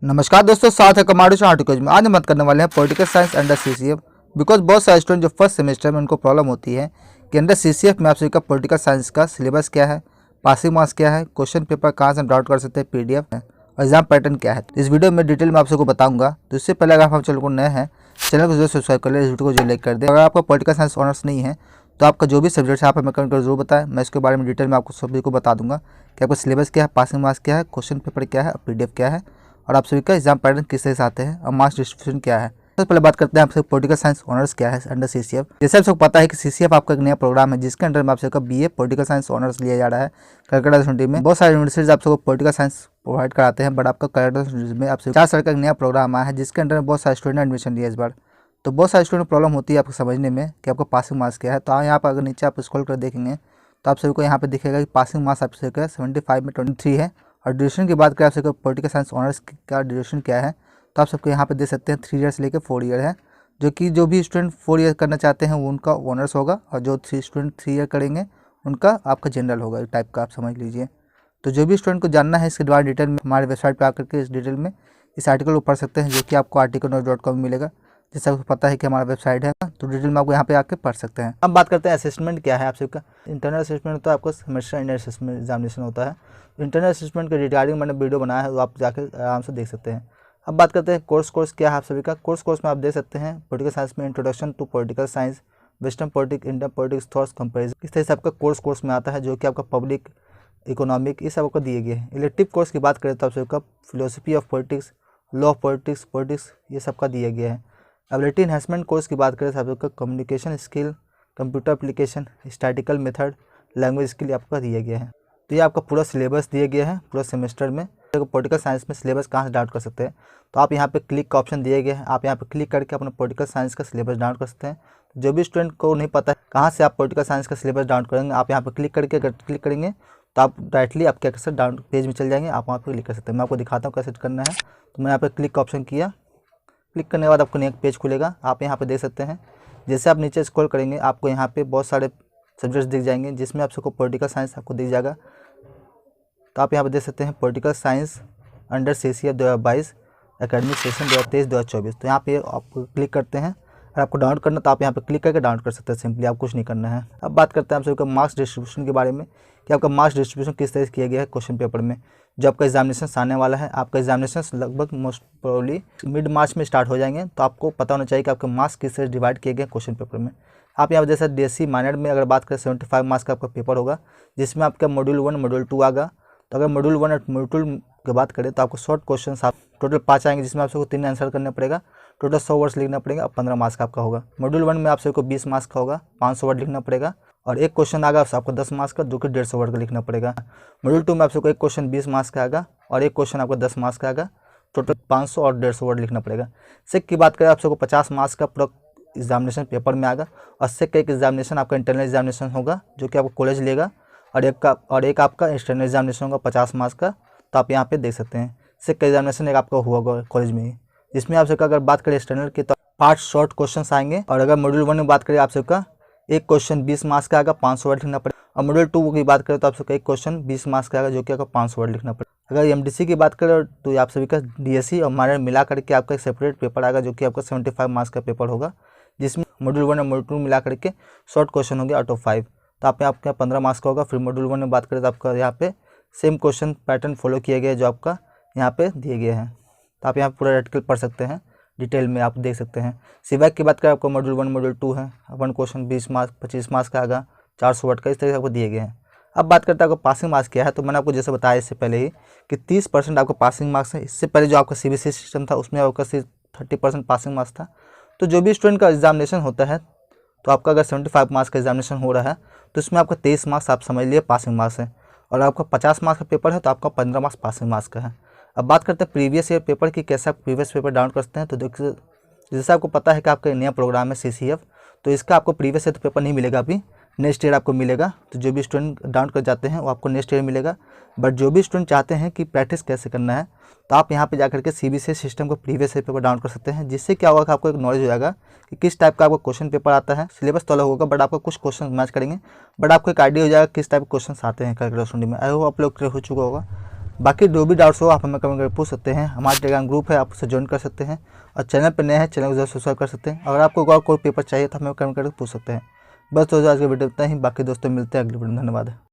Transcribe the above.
नमस्कार दोस्तों, साथ है कमांडो आर्टिकल्स में। आज हम बात करने वाले हैं political science under CCF. Because बहुत सारे स्टूडेंट जो फर्स्ट सेमेस्टर में उनको प्रॉब्लम होती है कि अंडर सीसीएफ में आप सभी का पॉलिटिकल साइंस का सिलेबस क्या है, पासिंग मार्क्स क्या है, क्वेश्चन पेपर कहाँ से हम डाउनलोड कर सकते हैं, पीडीएफ है और एग्जाम पैटर्न क्या है। तो इस वीडियो में डिटेल में आप सबको बताऊंगा। तो इससे पहले अगर आप चैनल को नए हैं, चैनल को जरूर सब्सक्राइब कर ले, इस वीडियो को जो लाइक कर दे। अगर आपका पॉलिटिकल साइंस ऑनर्स नहीं है तो आपका जो भी सब्जेक्ट है आप हमें कमेंट कर जरूर बताएं। मैं इसके बारे में डिटेल में आपको सभी को बता दूंगा कि आपका सिलेबस क्या है, पासिंग मार्क्स क्या है, क्वेश्चन पेपर क्या है और पीडीएफ क्या है और आप सभी का एग्जाम पैटर्न किस तरह से आते हैं और मार्क्स डिस्ट्रीब्यूशन क्या है। सबसे पहले बात करते हैं आपसे पॉलिटिकल साइंस ऑनर्स क्या है अंडर सीसीएफ। जैसे आप सबको पता है कि सीसीएफ आपका एक नया प्रोग्राम है जिसके अंडर में आप सबका बीए पॉलिटिकल साइंस ऑनर्स लिया जा रहा है कलकत्ता यूनिवर्सिटी में। बहुत सारे यूनिवर्सिटीज आप सबको पॉलिटिकल साइंस प्रोवाइड कराते हैं, बट आपका कलकत्ता यूनिवर्सिटी में आपसे 4 साल का एक नया प्रोग्राम आया है जिसके अंडर में बहुत सारे स्टूडेंट ने एडमिशन लिया इस बार। तो बहुत सारे स्टूडेंट प्रॉब्लम होती है आपको समझने में कि आपका पासिंग मार्क्स क्या है। तो यहाँ पर अगर नीचे आप स्क्रॉल कर देखेंगे तो आप सभी को यहाँ पे दिखेगा कि पासिंग मार्क्स आप सबका 75 में 23 है। और ड्यूरेशन की बात करें आप सबका पॉलिटिकल साइंस ऑनर्स का ड्यूरेशन क्या है तो आप सबको यहाँ पे देख सकते हैं 3 ईयर से लेकर 4 ईयर है। जो भी स्टूडेंट 4 ईयर करना चाहते हैं वो उनका ऑनर्स होगा और जो स्टूडेंट 3 ईयर करेंगे उनका आपका जनरल होगा, एक टाइप का आप समझ लीजिए। तो जो भी स्टूडेंट को जानना है इसके द्वारा डिटेल में हमारे वेबसाइट पर आकर के इस डिटेल में इस आर्टिकल को पढ़ सकते हैं, जो कि आपको articlenose.com मिलेगा। जैसे आपको पता है कि हमारा वेबसाइट है तो डिटेल में आपको यहाँ पे आके पढ़ सकते हैं। अब बात करते हैं असेसमेंट क्या है आप सबका। इंटरनल असेसमेंट तो आपको सेमेस्टर एंड असेसमेंट एग्जामिनेशन होता है। इंटरनल असेसमेंट के रिगार्डिंग मैंने वीडियो बनाया है, वो आप जाकर आराम से देख सकते हैं। अब बात करते हैं कोर्स क्या है आप सभी का। कोर्स में आप देख सकते हैं पॉलिटिकल साइंस में introduction to political science, western politics, Indian politics, thoughts comparison, इस तरह से आपका कोर्स में आता है जो कि आपका पब्लिक इकोनॉमिक ये सब आपको दिए गए हैं। इलेक्टिव कोर्स की बात करें तो आप सबका philosophy of politics, law of politics ये सब का दिया गया है। एबिलिटी एनहेंसमेंट कोर्स की बात करें तो आप सबका communication skill, computer application, statistical method, language skill आपका दिया गया है। तो ये आपका पूरा सिलेबस दिया गया है पूरा सेमेस्टर में। पॉलिटिकल साइंस में सिलेबस कहाँ से डाउनलोड कर सकते हैं तो आप यहाँ पे क्लिक का ऑप्शन दिए गए हैं, आप यहाँ पे क्लिक करके अपना पॉलिटिकल साइंस का सिलेबस डाउनलोड कर सकते हैं। जो भी स्टूडेंट को नहीं पता है कहाँ से आप पॉलिटिकल साइंस का सिलेबस डाउनलोड करेंगे, आप यहाँ पे क्लिक करके अगर क्लिक करेंगे तो आप डायरेक्टली आप क्या कर सकते हैं डाउन पेज में चल जाएंगे, आप वहाँ पर क्लिक कर सकते हैं। मैं आपको दिखाता हूँ कैसे करना है। तो मैंने यहाँ पर क्लिक का ऑप्शन किया, क्लिक करने के बाद आपको एक पेज खुलेगा। आप यहाँ पे देख सकते हैं जैसे आप नीचे स्क्रॉल करेंगे आपको यहाँ पे बहुत सारे सब्जेक्ट्स दिख जाएंगे जिसमें आप सबको पॉलिटिकल साइंस आपको दिख जाएगा। तो आप यहाँ पे देख सकते हैं political science under CCF 2022 academic session 2023-2024। तो यहाँ पे आपको क्लिक करते हैं। अगर आपको डाउनलोड करना तो आप यहाँ पे क्लिक करके डाउनलोड कर सकते हैं, सिंपली आप कुछ नहीं करना है। अब बात करते हैं आप सबका मार्क्स डिस्ट्रीब्यूशन के बारे में कि आपका मार्क्स डिस्ट्रीब्यूशन किस तरह से किया गया है क्वेश्चन पेपर में। जो आपका एग्जामिनेशन आने वाला है, आपका एग्जामिनेशन लगभग मोस्ट प्रोबेबली मिड मार्च में स्टार्ट हो जाएंगे, तो आपको पता होना चाहिए कि आपके मार्क्स किस तरह डिवाइड किए गए क्वेश्चन पेपर में। आप यहाँ पर जैसे डीएससी माइनर में अगर बात करें 75 मार्क्स का आपका पेपर होगा जिसमें आपका मॉड्यूल 1 मॉड्यूल 2 आएगा। तो अगर मॉड्यूल 1 और मॉड्यूल 2 की बात करें तो आपको शॉर्ट क्वेश्चन आप टोटल 5 आएंगे जिसमें आप सबको 3 आंसर करना पड़ेगा। टोटल 100 वर्ड्स लिखना पड़ेगा और 15 मार्क्स का आपका होगा। मॉड्यूल 1 में आप सबको 20 मार्क्स का होगा, 500 वर्ड लिखना पड़ेगा और एक क्वेश्चन आएगा आपको 10 मार्क्स का जो कि 150 वर्ड का लिखना पड़ेगा। मॉड्यूल 2 में आप सबको एक क्वेश्चन 20 मार्क्स का आएगा और एक क्वेश्चन आपको 10 मार्क्स का आएगा, टोटल 500 और 150 वर्ड लिखना पड़ेगा। सेक की बात करें आप सबको 50 मार्क्स का पूरा एग्जामिनेशन पेपर में आएगा और सेक का एक एग्जामिनेशन आपका इंटरनल एग्जामिनेशन होगा जो कि आपको कॉलेज लेगा और एक आपका एक्सटर्नल एग्जामिनेशन होगा 50 मार्क्स का। तो आप यहाँ पे देख सकते हैं सेक का एग्जामिनेशन एक आपका हुआ होगा कॉलेज में ही, जिसमें आप सबका अगर बात करें एक्सटर्नल की तो 5 शॉर्ट क्वेश्चंस आएंगे। और अगर मॉड्यूल 1 में बात करें आप सबका एक क्वेश्चन 20 मार्क्स का आएगा, 500 वर्ड लिखना पड़ेगा। और मॉड्यूल 2 की बात करें तो आप सबका एक क्वेश्चन 20 मार्क्स का आएगा जो कि आपको 500 वर्ड लिखना पड़ेगा। अगर एमडीसी की बात करें तो आप सभी का डीएससी और माइनर मिला करके आपका एक सेपरेट पेपर आएगा जो कि आपका 75 मार्क्स का पेपर होगा, जिसमें मॉड्यूल 1 और मॉड्यूल 2 मिला करके शॉर्ट क्वेश्चन होंगे आउट ऑफ 5। तो आप आपका 15 मार्क्स का होगा। फिर मॉड्यूल 1 में बात करें तो आपका यहाँ पे सेम क्वेश्चन पैटर्न फॉलो किया गया है जो आपका यहाँ पे दिए गए हैं। तो आप यहाँ पूरा आर्टिकल पढ़ सकते हैं, डिटेल में आप देख सकते हैं। सिवैक की बात करें आपको मॉड्यूल 1 मॉड्यूल 2 है, 1 क्वेश्चन 20 मार्क्स 25 मार्क्स का आएगा, 400 वर्ड का, इस तरह से आपको दिए गए हैं। अब बात करते हैं आपको पासिंग मार्क्स क्या है। तो मैंने आपको जैसे बताया इससे पहले ही कि 30% आपका पासिंग मार्क्स है। इससे पहले जो आपका सीबीएसई सिस्टम था उसमें आपका 30% पासिंग मार्क्स था। तो जो भी स्टूडेंट का एग्जामिनेशन होता है तो आपका अगर 75 मार्क्स का एग्जामिनेशन हो रहा है तो इसमें आपका 23 मार्क्स आप समझ लिए पासिंग मार्क्स है और आपका 50 मार्क्स का पेपर है तो आपका 15 मार्क्स पासिंग मार्क्स का है। अब बात करते हैं प्रीवियस ईयर पेपर की, कैसे आप प्रीवियस पेपर डाउनलोड करते हैं। तो देखिए जैसे आपको पता है कि आपका नया प्रोग्राम है सीसीएफ, तो इसका आपको प्रीवियस ईयर पेपर नहीं मिलेगा, अभी नेक्स्ट ईयर आपको मिलेगा। तो जो भी स्टूडेंट डाउनलोड कर जाते हैं वो आपको नेक्स्ट ईयर मिलेगा। बट जो भी स्टूडेंट चाहते हैं कि प्रैक्टिस कैसे करना है तो आप यहाँ पे जाकर के सीबीएसई सिस्टम को प्रीवियस ईयर पेपर डाउनलोड कर सकते हैं, जिससे क्या होगा कि आपको एक नॉलेज हो जाएगा कि किस टाइप का आपको क्वेश्चन पेपर आता है। सिलेबस तो अलग होगा बट आपको कुछ क्वेश्चन मैच करेंगे, बट आपको एक आइडिया हो जाएगा किस टाइप के क्वेश्चन आते हैं कैलकुलेशन में। आई होप आप लोग क्लियर हो चुका होगा। बाकी जो भी डाउट्स हो आप हमें कमेंट करके पूछ सकते हैं। हमारा टेलीग्राम ग्रुप है, आप उससे ज्वाइन कर सकते हैं। और चैनल पर नए हैं, चैनल को जरूर सब्सक्राइब कर सकते हैं। अगर आपको और कोई पेपर चाहिए तो हमें कमेंट करके पूछ सकते हैं। बस दोस्तों आज की वीडियो इतना ही, बाकी दोस्तों मिलते हैं अगली वीडियो में। धन्यवाद।